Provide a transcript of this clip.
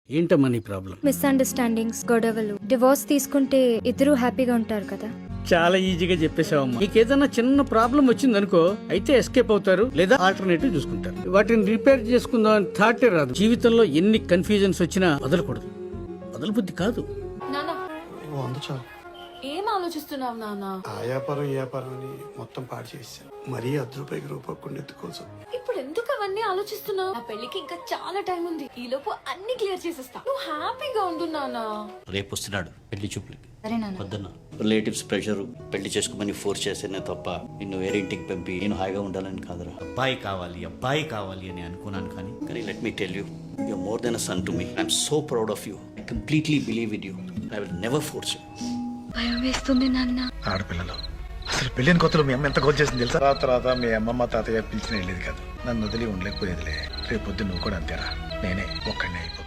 ఏంటమ్మా నీ problem? Misunderstandings, గొడవలు. డివోర్స్ తీసుకుంటే ఇద్దరూ హ్యాపీగా ఉంటారు కదా. చాలా ఈజీగా చెప్పేసావమ్మా. నీకు ఏదైనా చిన్న ప్రాబ్లం వచ్చింది అనుకో, అయితే ఎస్కేప్ అవుతారు లేదా ఆల్టర్నేటివ్ చూసుకుంటారు. వాటిని రిపేర్ చేసుకుందాం అని థాటే రాదు. జీవితంలో ఎన్ని కన్ఫ్యూజన్స్ వచ్చినా వదలకూడదు. వదల బుద్ధి కాదు. నానా చాలు. ఏం ఆలోచిస్తున్నావు నానా? ఆ వ్యాపారం ఈ వ్యాపారం అని మొత్తం పాడు చేశాను. మరీ ₹10 ఎత్తుకోసం. ఇప్పుడు ఎందుకు అవన్నీ ఆలోచిస్తున్నావు? నా పెళ్లికి ఇంకా చాలా టైం ఉంది. ఈ లోపు అన్ని క్లియర్ చేసేస్తా. నువ్వు హ్యాపీగా ఉండు నానా. రేపు వస్తున్నాడు పెళ్లి చూపులకి. వద్దన్నా, రిలేటివ్స్ ప్రెషర్ పెళ్లి చేసుకోమని ఫోర్స్ చేస్తేనే తప్ప నిన్ను వేరే ఇంటికి పంపి నేను హాయిగా ఉండాలని కాదురా. అబ్బాయి కావాలి అని అనుకున్నాను, కానీ let me tell you, you're more than a son to me. I'm so proud of you. I completely believe in you. I will never force you. భయం వేస్తుంది నాన్న. ఆడపిల్లలు అసలు పెళ్లిన కొత్తలో మీ అమ్మ ఎంత గోల్ చేసింది తెలుసా? తర్వాత మీ అమ్మమ్మ తాతయ్య పిలిచిన వెళ్ళేది కాదు. నన్ను వదిలి ఉండలేకపోయేదిలే. రేపొద్దు నువ్వు కూడా అంతేరా. నేనే ఒక్కడినే అయిపోతాను.